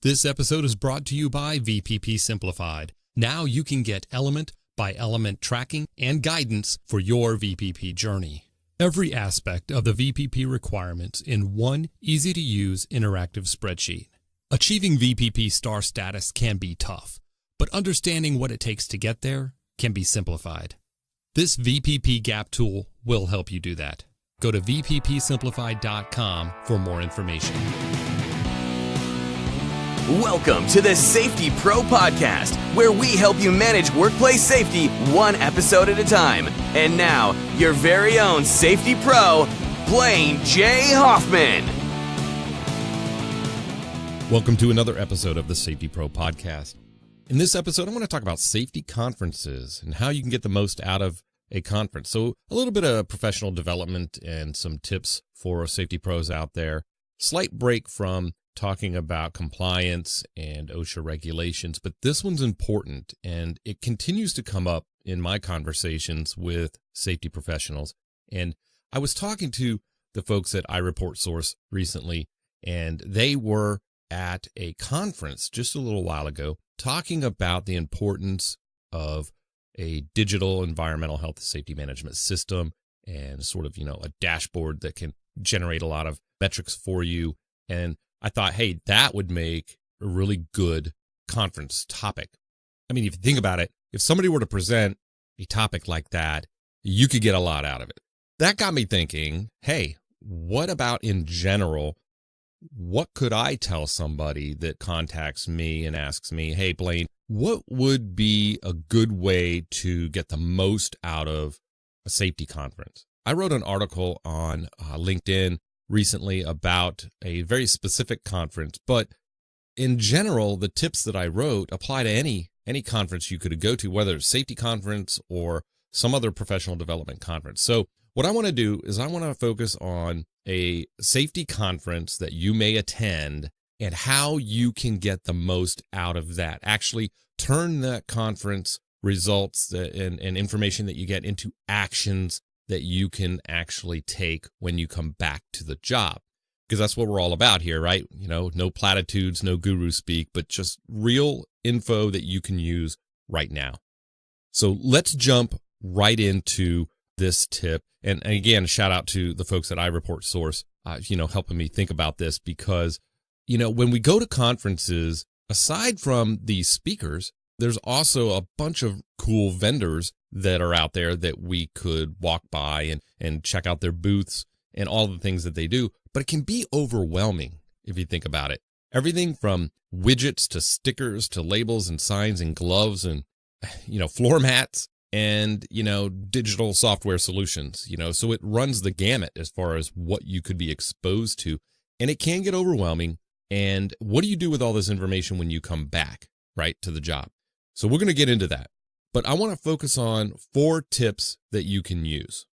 This episode is brought to you by VPP Simplified. Now you can get element by element tracking and guidance for your VPP journey. Every aspect of the VPP requirements in one easy-to-use interactive spreadsheet. Achieving VPP star status can be tough, but understanding what it takes to get there can be simplified. This VPP Gap tool will help you do that. Go to vppsimplified.com for more information. Welcome to the Safety Pro Podcast, where we help you manage workplace safety one episode at a time. And now, your very own Safety Pro, Blaine J. Hoffman. Welcome to another episode of the Safety Pro Podcast. In this episode, I want to talk about safety conferences and how you can get the most out of a conference. So a little bit of professional development and some tips for safety pros out there. Slight break from talking about compliance and OSHA regulations, but this one's important and it continues to come up in my conversations with safety professionals. And I was talking to the folks at iReportSource recently, and they were at a conference just a little while ago talking about the importance of a digital environmental health and safety management system and sort of, a dashboard that can generate a lot of metrics for you. And I thought, hey, that would make a really good conference topic. I mean, if you think about it, if somebody were to present a topic like that, you could get a lot out of it. That got me thinking, hey, what about in general? What could I tell somebody that contacts me and asks me, hey, Blaine, what would be a good way to get the most out of a safety conference? I wrote an article on LinkedIn recently about a very specific conference, but in general, the tips that I wrote apply to any conference you could go to, whether it's safety conference or some other professional development conference. So what I want to do is I want to focus on a safety conference that you may attend and how you can get the most out of that. Actually turn that conference results and information that you get into actions that you can actually take when you come back to the job. Because that's what we're all about here, right? No platitudes, no guru speak, but just real info that you can use right now. So let's jump right into this tip. And again, shout out to the folks at iReportSource, helping me think about this because, when we go to conferences, aside from the speakers, there's also a bunch of cool vendors that are out there that we could walk by and check out their booths and all the things that they do. But it can be overwhelming if you think about it. Everything from widgets to stickers to labels and signs and gloves and, floor mats and, digital software solutions, so it runs the gamut as far as what you could be exposed to. And it can get overwhelming. And what do you do with all this information when you come back, right, to the job? So we're going to get into that. But I want to focus on 4 tips that you can use.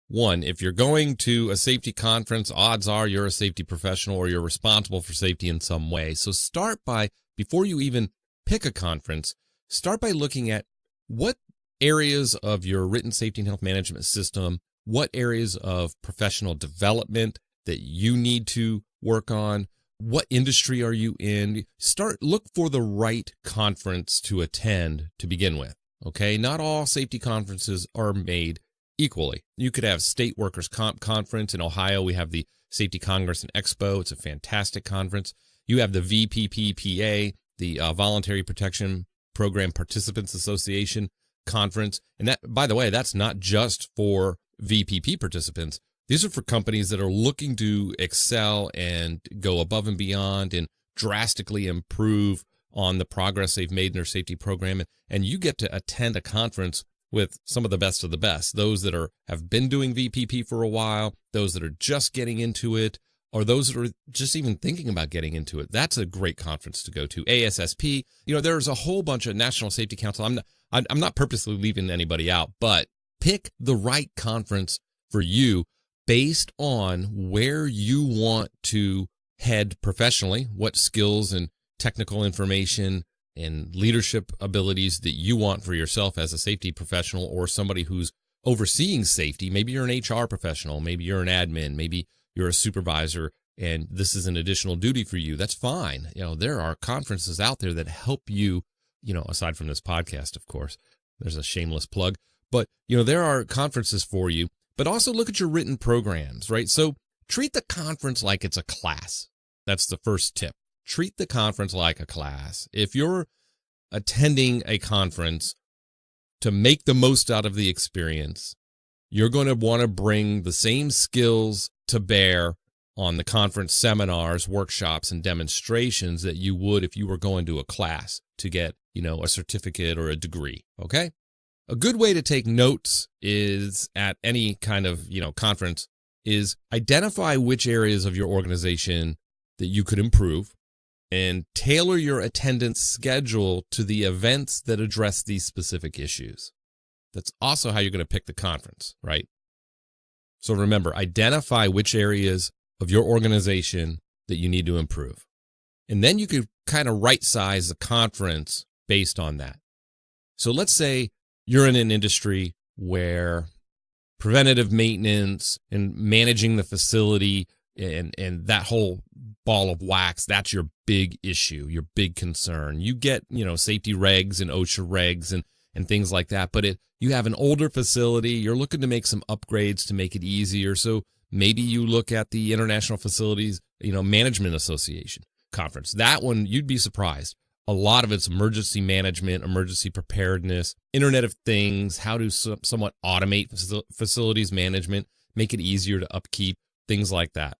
1, if you're going to a safety conference, odds are you're a safety professional or you're responsible for safety in some way. So start by, before you even pick a conference, start by looking at what areas of your written safety and health management system, what areas of professional development that you need to work on, what industry are you in? Look for the right conference to attend to begin with, okay? Not all safety conferences are made equally. You could have State Workers' Comp Conference. In Ohio, we have the Safety Congress and Expo. It's a fantastic conference. You have the VPPPA, the Voluntary Protection Program Participants Association Conference. And that, by the way, that's not just for VPP participants. These are for companies that are looking to excel and go above and beyond and drastically improve on the progress they've made in their safety program. And you get to attend a conference with some of the best, those that have been doing VPP for a while, those that are just getting into it, or those that are just even thinking about getting into it. That's a great conference to go to. ASSP, there's a whole bunch of National Safety Council. I'm not purposely leaving anybody out, but pick the right conference for you based on where you want to head professionally, what skills and technical information and leadership abilities that you want for yourself as a safety professional or somebody who's overseeing safety. Maybe you're an HR professional, maybe you're an admin, maybe you're a supervisor and this is an additional duty for you, that's fine. There are conferences out there that help you, aside from this podcast, of course. There's a shameless plug. But, there are conferences for you. But also look at your written programs, right? So treat the conference like it's a class. That's the first tip. Treat the conference like a class. If you're attending a conference to make the most out of the experience, you're going to want to bring the same skills to bear on the conference seminars, workshops, and demonstrations that you would if you were going to a class to get, a certificate or a degree, okay? A good way to take notes is at any kind of, conference is identify which areas of your organization that you could improve and tailor your attendance schedule to the events that address these specific issues. That's also how you're going to pick the conference, right? So remember, identify which areas of your organization that you need to improve. And then you could kind of right size the conference based on that. So let's say you're in an industry where preventative maintenance and managing the facility and that whole ball of wax, that's your big issue, your big concern. You get, safety regs and OSHA regs and things like that, but you have an older facility, you're looking to make some upgrades to make it easier. So maybe you look at the International Facilities, Management Association conference. That one, you'd be surprised. A lot of it's emergency management, emergency preparedness, Internet of Things, how to somewhat automate facilities management, make it easier to upkeep, things like that.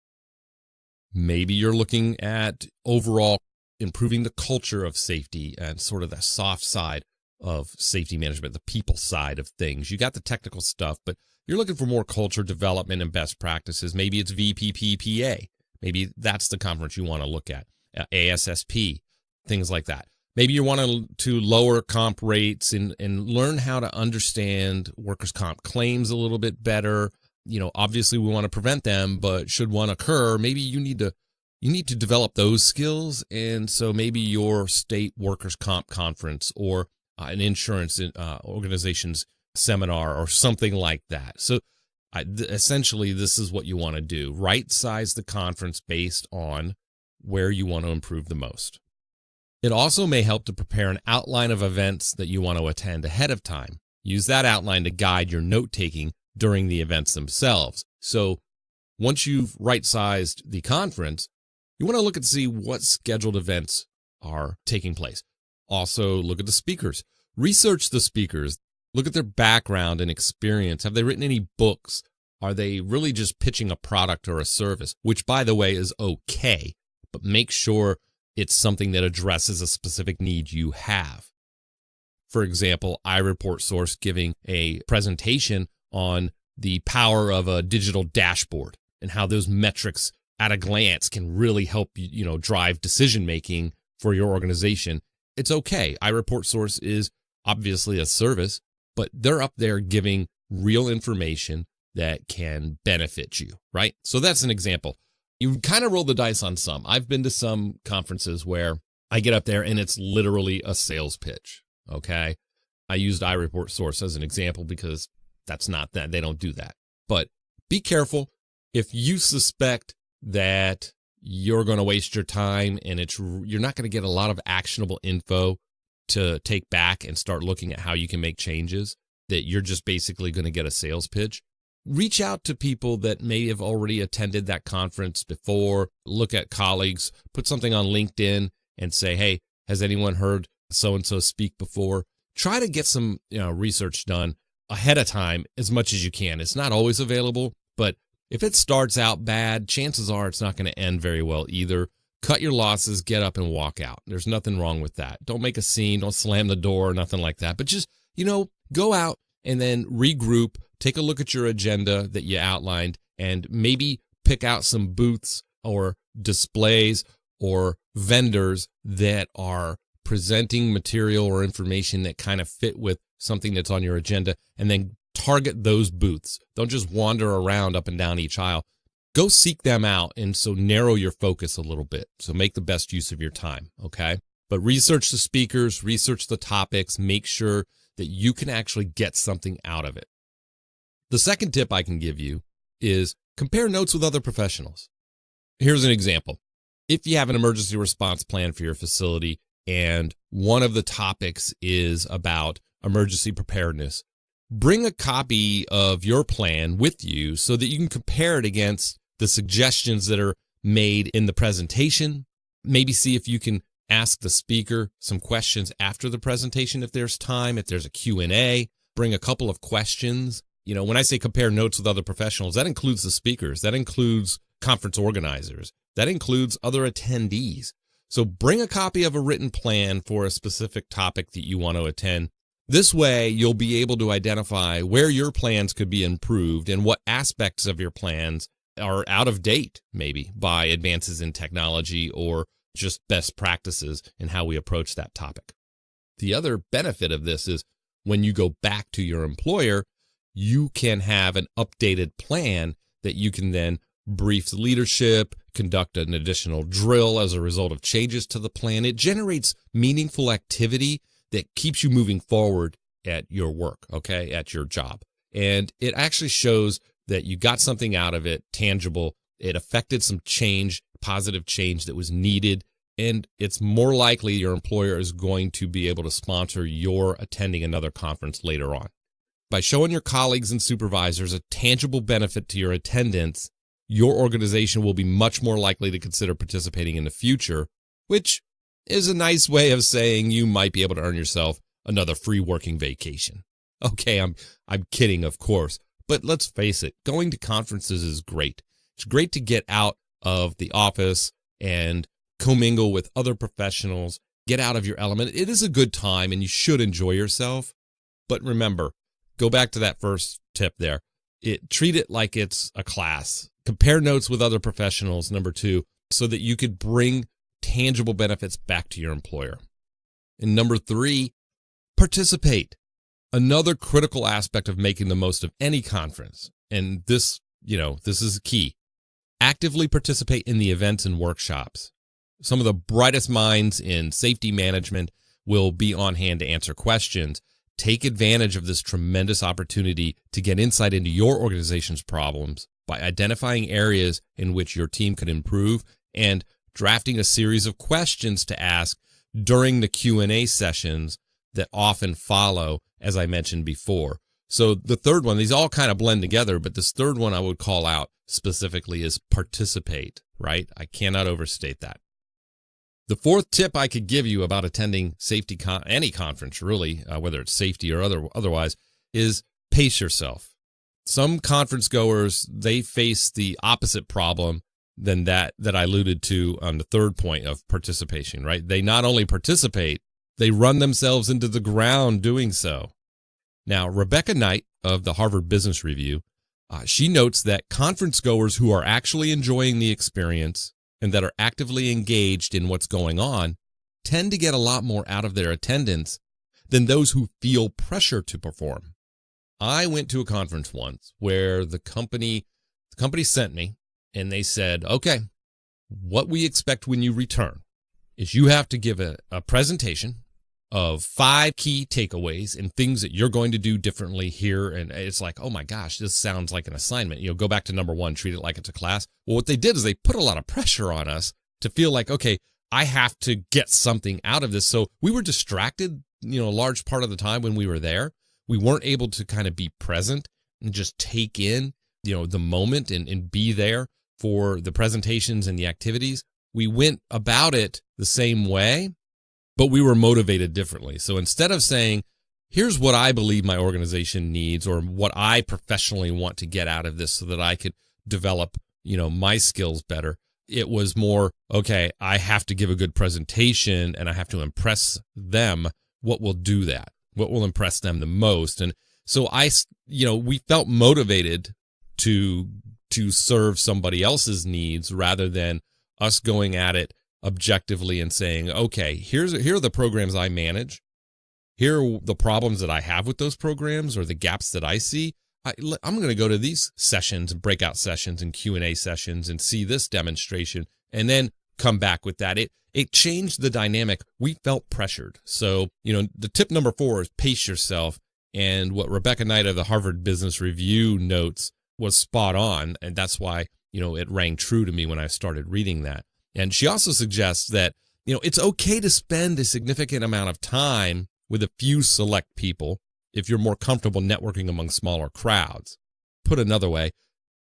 Maybe you're looking at overall improving the culture of safety and sort of the soft side of safety management, the people side of things. You got the technical stuff, but you're looking for more culture development and best practices. Maybe it's VPPPA. Maybe that's the conference you want to look at. ASSP, things like that. Maybe you want to lower comp rates and learn how to understand workers' comp claims a little bit better. Obviously we want to prevent them, but should one occur, maybe you need to develop those skills. And so maybe your state workers' comp conference or an insurance organization's seminar or something like that. So essentially this is what you want to do. Right size the conference based on where you want to improve the most. It also may help to prepare an outline of events that you want to attend ahead of time. Use that outline to guide your note-taking during the events themselves. So once you've right-sized the conference, you want to look and see what scheduled events are taking place. Also, look at the speakers. Research the speakers. Look at their background and experience. Have they written any books? Are they really just pitching a product or a service? Which, by the way, is okay, but make sure it's something that addresses a specific need you have. For example, iReportSource giving a presentation on the power of a digital dashboard and how those metrics at a glance can really help you, drive decision-making for your organization. It's okay. iReportSource is obviously a service, but they're up there giving real information that can benefit you, right? So that's an example. You kind of roll the dice on some. I've been to some conferences where I get up there and it's literally a sales pitch, okay? I used iReportSource as an example because that's not that. They don't do that. But be careful. If you suspect that you're going to waste your time and you're not going to get a lot of actionable info to take back and start looking at how you can make changes, that you're just basically going to get a sales pitch, reach out to people that may have already attended that conference before. Look at colleagues, put something on LinkedIn and say, hey, has anyone heard so-and-so speak before? Try to get some research done ahead of time as much as you can. It's not always available, but if it starts out bad, chances are it's not going to end very well either. Cut your losses, get up and walk out. There's nothing wrong with that. Don't make a scene, don't slam the door, nothing like that. But just, go out and then regroup, take a look at your agenda that you outlined, and maybe pick out some booths or displays or vendors that are presenting material or information that kind of fit with something that's on your agenda, and then target those booths. Don't just wander around up and down each aisle. Go seek them out, and so narrow your focus a little bit. So make the best use of your time, okay? But research the speakers, research the topics, make sure that you can actually get something out of it. The second tip I can give you is compare notes with other professionals. Here's an example. If you have an emergency response plan for your facility and one of the topics is about emergency preparedness, bring a copy of your plan with you so that you can compare it against the suggestions that are made in the presentation. Maybe see if you can ask the speaker some questions after the presentation if there's time, if there's a Q&A, bring a couple of questions. When I say compare notes with other professionals, that includes the speakers, that includes conference organizers, that includes other attendees. So bring a copy of a written plan for a specific topic that you want to attend. This way, you'll be able to identify where your plans could be improved and what aspects of your plans are out of date, maybe by advances in technology or just best practices in how we approach that topic. The other benefit of this is when you go back to your employer, you can have an updated plan that you can then brief the leadership, conduct an additional drill as a result of changes to the plan. It generates meaningful activity that keeps you moving forward at your work, at your job. And it actually shows that you got something out of it, tangible. It affected some change, positive change that was needed. And it's more likely your employer is going to be able to sponsor your attending another conference later on. By showing your colleagues and supervisors a tangible benefit to your attendance, your organization will be much more likely to consider participating in the future, which is a nice way of saying you might be able to earn yourself another free working vacation. Okay, I'm kidding, of course, but let's face it, going to conferences is great. It's great to get out of the office and commingle with other professionals, get out of your element. It is a good time and you should enjoy yourself. But remember, go back to that first tip there. Treat it like it's a class. Compare notes with other professionals, number 2, so that you could bring tangible benefits back to your employer. And number 3, participate. Another critical aspect of making the most of any conference, and this is key. Actively participate in the events and workshops. Some of the brightest minds in safety management will be on hand to answer questions. Take advantage of this tremendous opportunity to get insight into your organization's problems by identifying areas in which your team could improve and drafting a series of questions to ask during the Q&A sessions that often follow, as I mentioned before. So the third one, these all kind of blend together, but this third one I would call out specifically is participate, right? I cannot overstate that. The fourth tip I could give you about attending any conference, really, whether it's safety or otherwise, is pace yourself. Some conference goers, they face the opposite problem than that I alluded to on the third point of participation, right? They not only participate, they run themselves into the ground doing so. Now, Rebecca Knight of the Harvard Business Review, she notes that conference goers who are actually enjoying the experience and that are actively engaged in what's going on tend to get a lot more out of their attendance than those who feel pressure to perform. I went to a conference once where the company sent me and they said, okay, what we expect when you return is you have to give a presentation of 5 key takeaways and things that you're going to do differently here. And it's like, oh my gosh, this sounds like an assignment. Go back to number 1, treat it like it's a class. Well, what they did is they put a lot of pressure on us to feel like, okay, I have to get something out of this. So we were distracted, a large part of the time when we were there. We weren't able to kind of be present and just take in, the moment and be there for the presentations and the activities. We went about it the same way, but we were motivated differently. So instead of saying, here's what I believe my organization needs or what I professionally want to get out of this so that I could develop, my skills better, it was more, okay, I have to give a good presentation and I have to impress them. What will do that? What will impress them the most? And so we felt motivated to serve somebody else's needs rather than us going at it objectively and saying, okay, here are the programs I manage. Here are the problems that I have with those programs or the gaps that I see. I'm going to go to these sessions and breakout sessions and Q&A sessions and see this demonstration and then come back with that. It changed the dynamic. We felt pressured. So, the tip number 4 is pace yourself. And what Rebecca Knight of the Harvard Business Review notes was spot on. And that's why it rang true to me when I started reading that. And she also suggests that, it's okay to spend a significant amount of time with a few select people if you're more comfortable networking among smaller crowds. Put another way,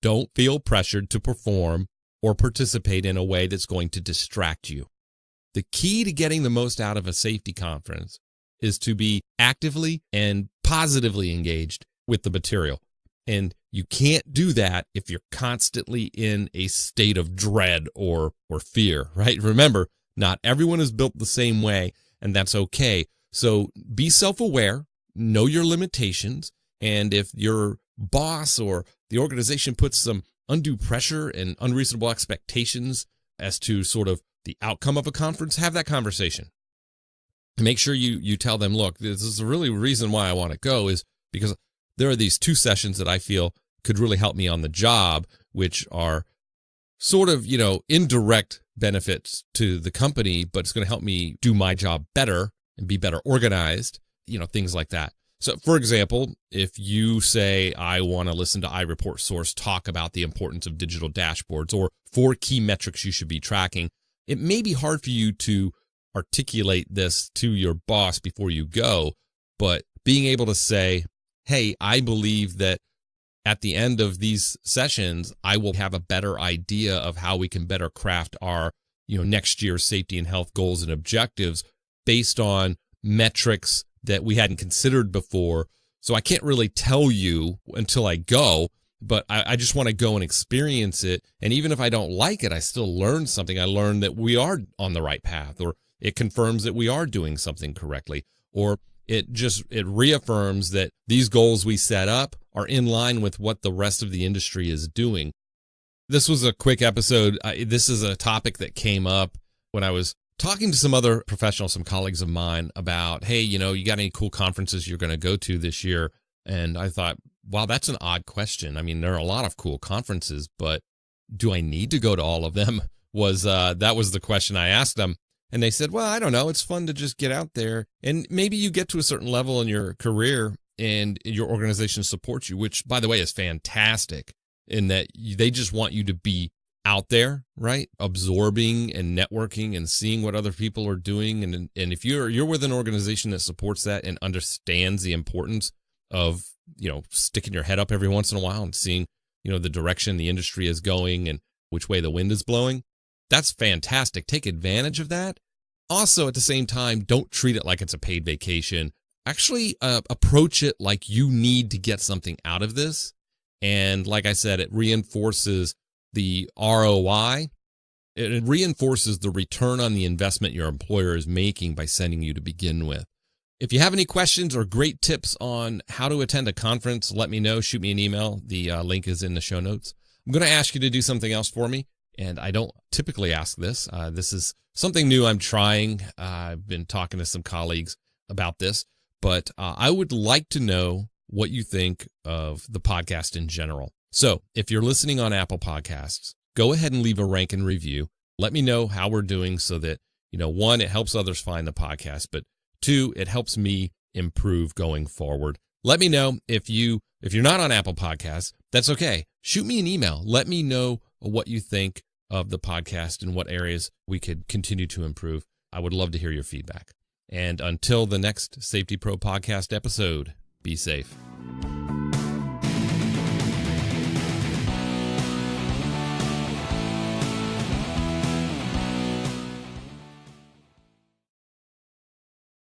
don't feel pressured to perform or participate in a way that's going to distract you. The key to getting the most out of a safety conference is to be actively and positively engaged with the material. And you can't do that if you're constantly in a state of dread or fear, right? Remember, not everyone is built the same way, and that's okay. So be self-aware, know your limitations, and if your boss or the organization puts some undue pressure and unreasonable expectations as to sort of the outcome of a conference, have that conversation. Make sure you tell them, look, this is the really reason why I want to go is because there are these 2 sessions that I feel could really help me on the job, which are sort of, indirect benefits to the company, but it's going to help me do my job better and be better organized, things like that. So, for example, if you say, I want to listen to iReportSource talk about the importance of digital dashboards or 4 key metrics you should be tracking, it may be hard for you to articulate this to your boss before you go, but being able to say, hey, I believe that at the end of these sessions, I will have a better idea of how we can better craft our, next year's safety and health goals and objectives based on metrics that we hadn't considered before. So I can't really tell you until I go, but I just want to go and experience it. And even if I don't like it, I still learn something. I learned that we are on the right path, or it confirms that we are doing something correctly, or it reaffirms that these goals we set up are in line with what the rest of the industry is doing. This was a quick episode. This is a topic that came up when I was talking to some other professionals, some colleagues of mine about, hey, you got any cool conferences you're going to go to this year? And I thought, wow, that's an odd question. I mean, there are a lot of cool conferences, but do I need to go to all of them? That was the question I asked them. And they said, well, I don't know. It's fun to just get out there. And maybe you get to a certain level in your career and your organization supports you, which, by the way, is fantastic in that they just want you to be out there, right? Absorbing and networking and seeing what other people are doing. And if you're with an organization that supports that and understands the importance of, sticking your head up every once in a while and seeing, the direction the industry is going and which way the wind is blowing, that's fantastic. Take advantage of that. Also, at the same time, don't treat it like it's a paid vacation. Actually, approach it like you need to get something out of this. And like I said, it reinforces the ROI. It reinforces the return on the investment your employer is making by sending you to begin with. If you have any questions or great tips on how to attend a conference, let me know. Shoot me an email. The link is in the show notes. I'm going to ask you to do something else for me. And I don't typically ask this. This is something new I'm trying. I've been talking to some colleagues about this, but I would like to know what you think of the podcast in general. So if you're listening on Apple Podcasts, go ahead and leave a rank and review. Let me know how we're doing so that, 1, it helps others find the podcast, but 2, it helps me improve going forward. Let me know if you're not on Apple Podcasts, that's okay. Shoot me an email. Let me know what you think of the podcast and what areas we could continue to improve. I would love to hear your feedback. And until the next Safety Pro podcast episode, be safe.